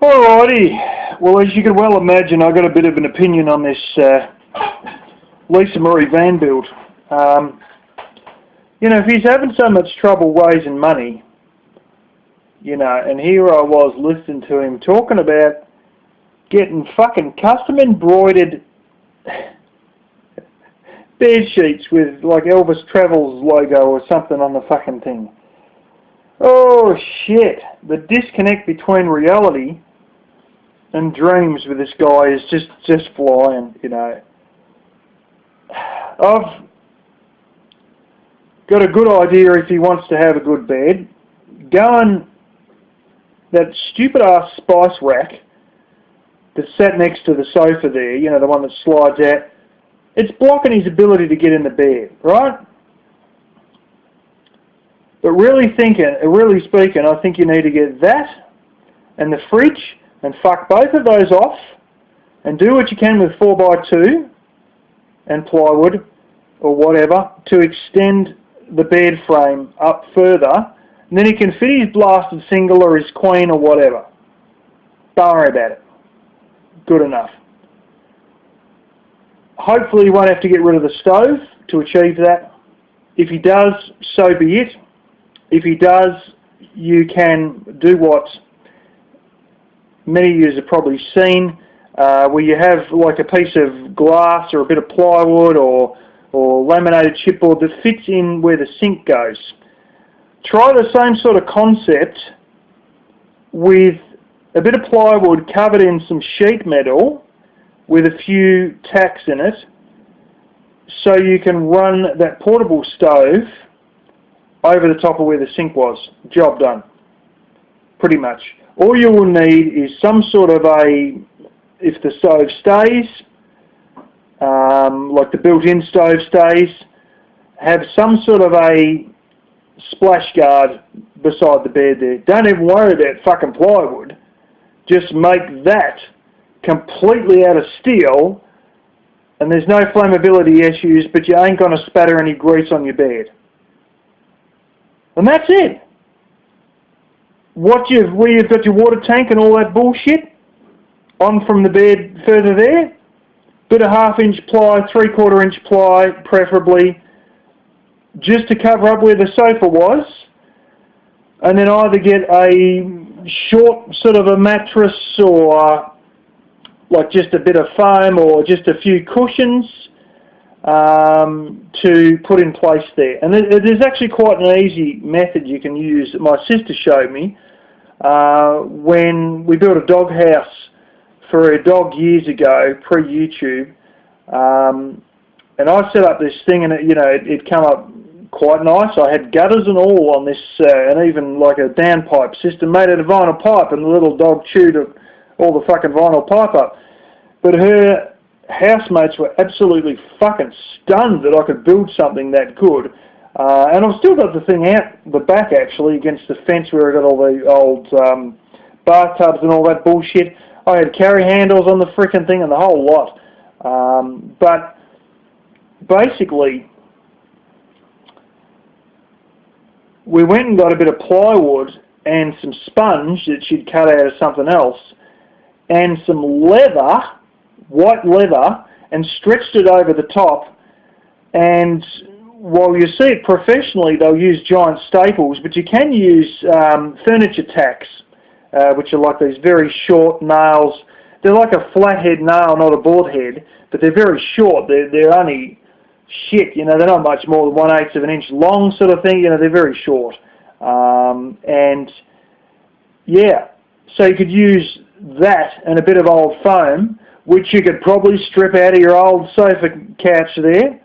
Alrighty. Well, as you can well imagine, I got a bit of an opinion on this Lisa Marie Vanderbilt. If he's having so much trouble raising money, and here I was listening to him talking about getting fucking custom embroidered bed sheets with like Elvis Travels logo or something on the fucking thing. Oh shit! The disconnect between reality and dreams with this guy is just flying. I've got a good idea if he wants to have a good bed. Go and that stupid ass spice rack that's sat next to the sofa there, the one that slides out. It's blocking his ability to get in the bed, right? But really speaking, I think you need to get that and the fridge and fuck both of those off and do what you can with 4x2 and plywood or whatever to extend the bed frame up further, and then he can fit his blasted single or his queen or whatever. Don't worry about it. Good enough. Hopefully he won't have to get rid of the stove to achieve that. If he does, so be it. If he does, you can do what many of you have probably seen, where you have like a piece of glass or a bit of plywood or laminated chipboard that fits in where the sink goes. Try the same sort of concept with a bit of plywood covered in some sheet metal with a few tacks in it, so you can run that portable stove over the top of where the sink was. Job done. Pretty much. All you will need is some sort of if the stove stays, like the built-in stove stays, have some sort of a splash guard beside the bed there. Don't even worry about fucking plywood. Just make that completely out of steel, and there's no flammability issues, but you ain't going to spatter any grease on your bed. And that's it. Where you've got your water tank and all that bullshit on from the bed further there, bit of 1/2 inch ply, 3/4 inch ply preferably, just to cover up where the sofa was, and then either get a short sort of a mattress or like just a bit of foam or just a few cushions to put in place there. And there's actually quite an easy method you can use that my sister showed me when we built a dog house for a dog years ago, pre-YouTube, and I set up this thing, and it came up quite nice. I had gutters and all on this, and even like a downpipe system made out of vinyl pipe, and the little dog chewed all the fucking vinyl pipe up. But her housemates were absolutely fucking stunned that I could build something that good. And I've still got the thing out the back, actually, against the fence where I got all the old bathtubs and all that bullshit. I had carry handles on the frickin' thing and the whole lot. But basically, we went and got a bit of plywood and some sponge that she'd cut out of something else and some leather, white leather, and stretched it over the top. And while you see it professionally, they'll use giant staples, but you can use furniture tacks, which are like these very short nails. They're like a flathead nail, not a board head, but they're very short. They're only shit, they're not much more than 1/8 of an inch long sort of thing, they're very short. And yeah, so you could use that and a bit of old foam, which you could probably strip out of your old sofa couch there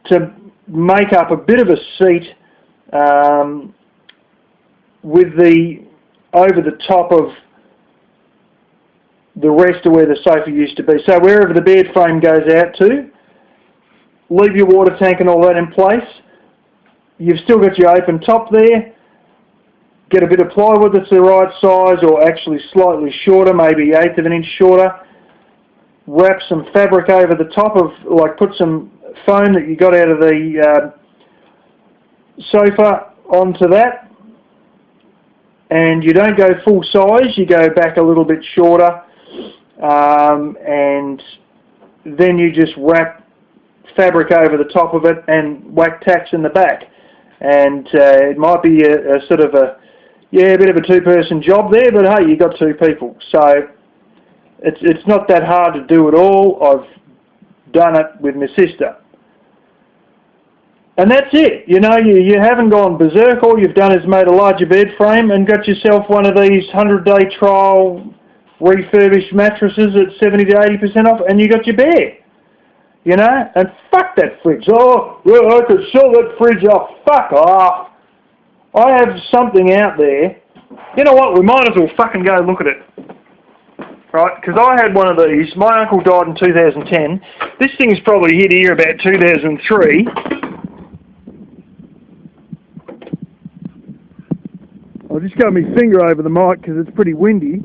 to make up a bit of a seat with the over the top of the rest of where the sofa used to be. So wherever the bed frame goes out to, leave your water tank and all that in place. You've still got your open top there. Get a bit of plywood that's the right size, or actually slightly shorter, maybe 1/8 of an inch shorter. Wrap some fabric over the top of, like put some foam that you got out of the sofa onto that. and you don't go full size, you go back a little bit shorter, and then you just wrap fabric over the top of it and whack tacks in the back. And it might be a sort of a bit of a two-person job there, but hey, you got two people. So it's not that hard to do at all. I've done it with my sister. And that's it. You know, you haven't gone berserk. All you've done is made a larger bed frame and got yourself one of these 100-day trial refurbished mattresses at 70 to 80% off, and you got your bed. You know? And fuck that fridge. Oh, well, I could sell that fridge off. Fuck off. I have something out there. You know what? We might as well fucking go look at it. Right? Because I had one of these. My uncle died in 2010. This thing's probably hit here about 2003. I'll just go my finger over the mic because it's pretty windy.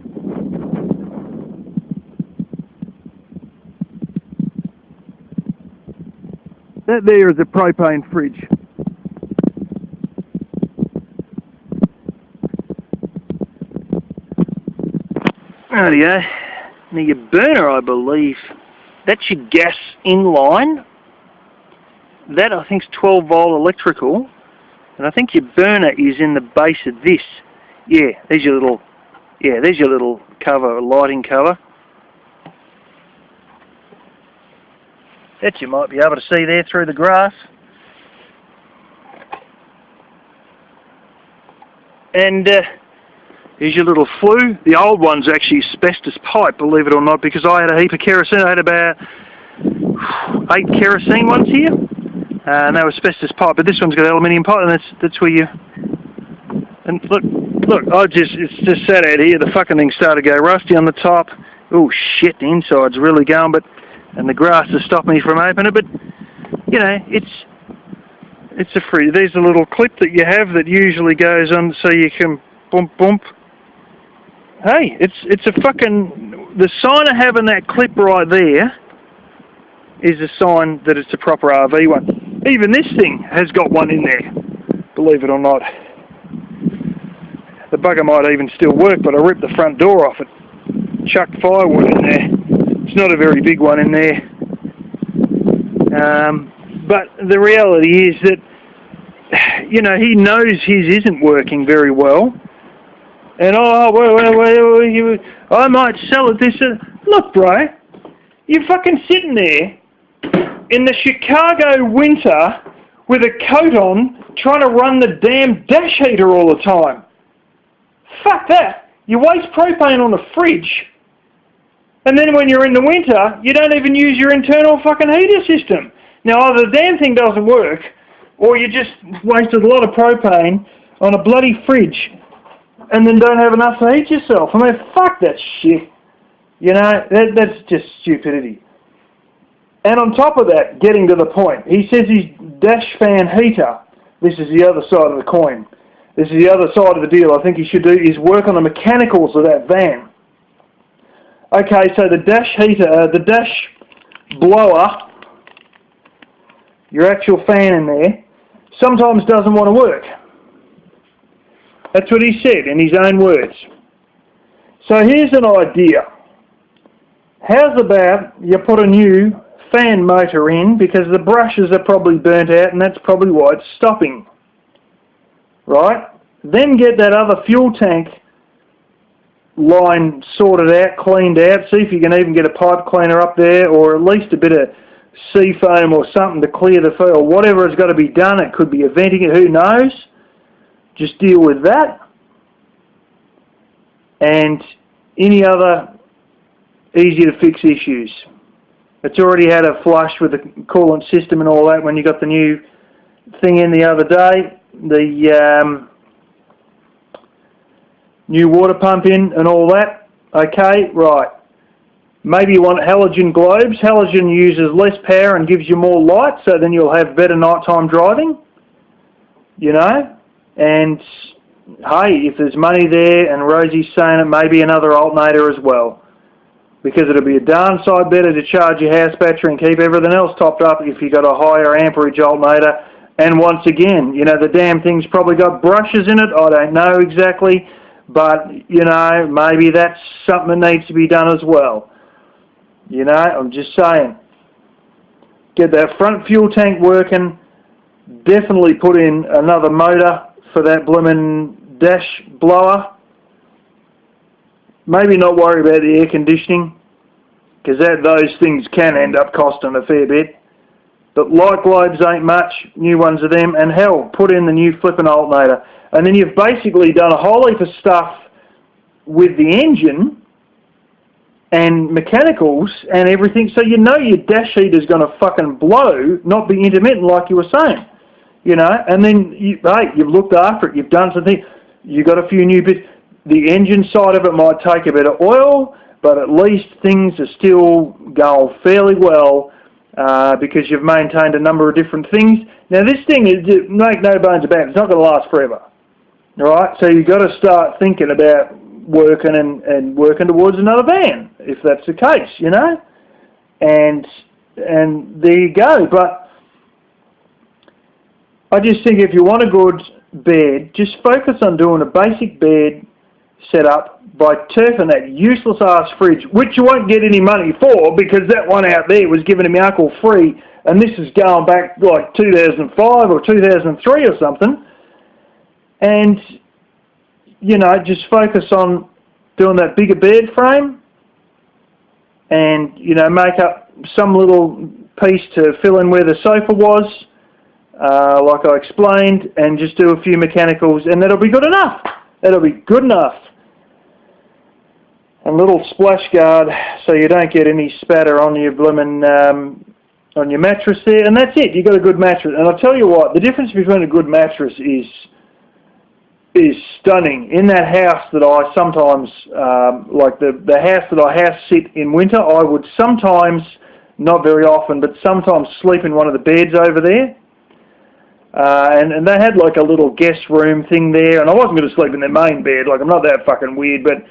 That there is a propane fridge. There you go. Now your burner, I believe, that's your gas inline. That I think is 12 volt electrical. And I think your burner is in the base of this. Yeah, there's your little cover, lighting cover. That you might be able to see there through the grass. And here's your little flue. The old one's actually asbestos pipe, believe it or not, because I had a heap of kerosene. I had about 8 kerosene ones here. And they were asbestos pipe, but this one's got aluminium pipe, and that's where you... And look, it's just sat out here. The fucking thing started to go rusty on the top. Oh shit, the inside's really going, and the grass has stopped me from opening it, but, you know, it's a free... There's a little clip that you have that usually goes on so you can bump. Hey, it's a fucking... The sign of having that clip right there is a sign that it's a proper RV one. Even this thing has got one in there, believe it or not. The bugger might even still work, but I ripped the front door off it. Chucked firewood in there. It's not a very big one in there. But the reality is that, you know, he knows his isn't working very well. And, I might sell it this. Look, bro, you're fucking sitting there in the Chicago winter with a coat on trying to run the damn dash heater all the time. Fuck that. You waste propane on the fridge, and then when you're in the winter, you don't even use your internal fucking heater system. Now either the damn thing doesn't work, or you just wasted a lot of propane on a bloody fridge, and then don't have enough to heat yourself. I mean, fuck that shit. You know, that's just stupidity. And on top of that, getting to the point, he says his dash fan heater, this is the other side of the coin. This is the other side of the deal. I think he should do is work on the mechanicals of that van. Okay, so the dash heater, the dash blower, your actual fan in there, sometimes doesn't want to work. That's what he said in his own words. So here's an idea. How's about you put a new fan motor in, because the brushes are probably burnt out and that's probably why it's stopping. Right? Then get that other fuel tank line sorted out, cleaned out, see if you can even get a pipe cleaner up there, or at least a bit of sea foam or something to clear the fuel, or whatever has got to be done. It could be a venting it, who knows. Just deal with that. And any other easy to fix issues. It's already had a flush with the coolant system and all that when you got the new thing in the other day. The new water pump in and all that. Okay, right. Maybe you want halogen globes. Halogen uses less power and gives you more light, so then you'll have better nighttime driving. You know? And hey, if there's money there and Rosie's saying it, maybe another alternator as well. Because it'll be a darn sight better to charge your house battery and keep everything else topped up if you got a higher amperage alternator. And once again, you know, the damn thing's probably got brushes in it. I don't know exactly. but, you know, maybe that's something that needs to be done as well. You know, I'm just saying. Get that front fuel tank working. Definitely put in another motor for that blooming dash blower. Maybe not worry about the air conditioning, because those things can end up costing a fair bit. But light globes ain't much, new ones of them, and hell, put in the new flipping alternator. And then you've basically done a whole heap of stuff with the engine and mechanicals and everything, so you know your dash heat is going to fucking blow, not be intermittent like you were saying. You know, and then, you've looked after it, you've done something, you've got a few new bits. The engine side of it might take a bit of oil, but at least things are still going fairly well because you've maintained a number of different things. Now this thing, make no bones about it, it's not going to last forever. Alright, so you've got to start thinking about working and working towards another van, if that's the case, you know? And there you go. But I just think if you want a good bed, just focus on doing a basic bed setup by turfing that useless ass fridge, which you won't get any money for because that one out there was given to my uncle free, and this is going back like 2005 or 2003 or something. And, you know, just focus on doing that bigger bed frame and, you know, make up some little piece to fill in where the sofa was, like I explained, and just do a few mechanicals, and that'll be good enough. That'll be good enough. A little splash guard so you don't get any spatter on your blooming, on your mattress there, and that's it. You've got a good mattress. And I'll tell you what, the difference between a good mattress is stunning. In that house that I sometimes, like the house that I house sit in winter, I would sometimes, not very often, but sometimes sleep in one of the beds over there. And they had like a little guest room thing there, and I wasn't going to sleep in their main bed, like I'm not that fucking weird, but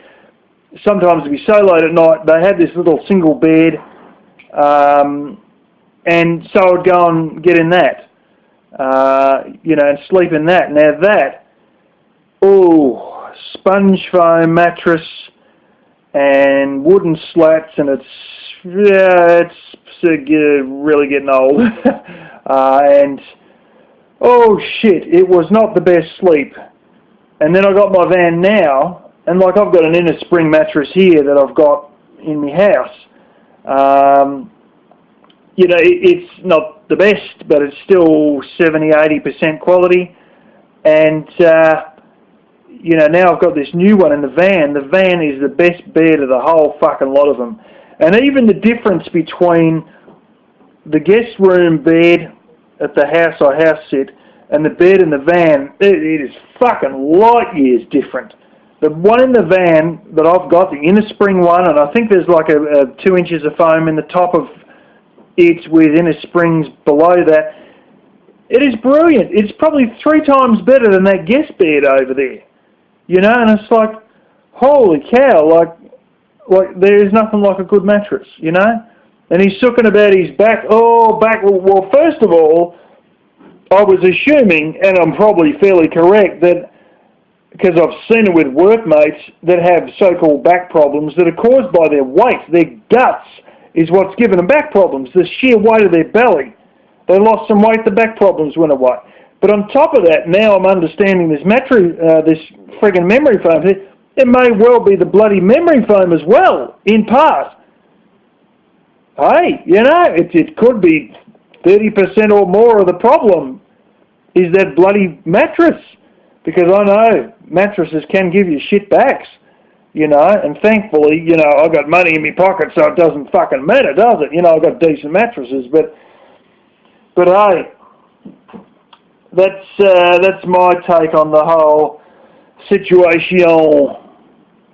sometimes it'd be so late at night, they had this little single bed, and so I'd go and get in that, you know, and sleep in that. Now that, sponge foam mattress and wooden slats, and it's really getting old. And oh shit, it was not the best sleep. And then I got my van now, and like I've got an inner spring mattress here that I've got in my house. You know, it's not the best, but it's still 70-80% quality. And you know, now I've got this new one in the van. The van is the best bed of the whole fucking lot of them. And even the difference between the guest room bed at the house I house sit and the bed in the van, it is fucking light years different. The one in the van that I've got, the inner spring one, and I think there's like a 2 inches of foam in the top of it with inner springs below that, it is brilliant. It's probably 3 times better than that guest bed over there. You know, and it's like, holy cow, like there is nothing like a good mattress, you know? And he's talking about his back. Well, first of all, I was assuming, and I'm probably fairly correct, that because I've seen it with workmates that have so-called back problems that are caused by their weight. Their guts is what's giving them back problems, the sheer weight of their belly. They lost some weight, the back problems went away. But on top of that, now I'm understanding this friggin' memory foam. It may well be the bloody memory foam as well, in part. Hey, you know, it could be 30% or more of the problem is that bloody mattress. Because I know mattresses can give you shit backs, you know, and thankfully, you know, I've got money in my pocket, so it doesn't fucking matter, does it? You know, I've got decent mattresses, but hey, that's my take on the whole situation.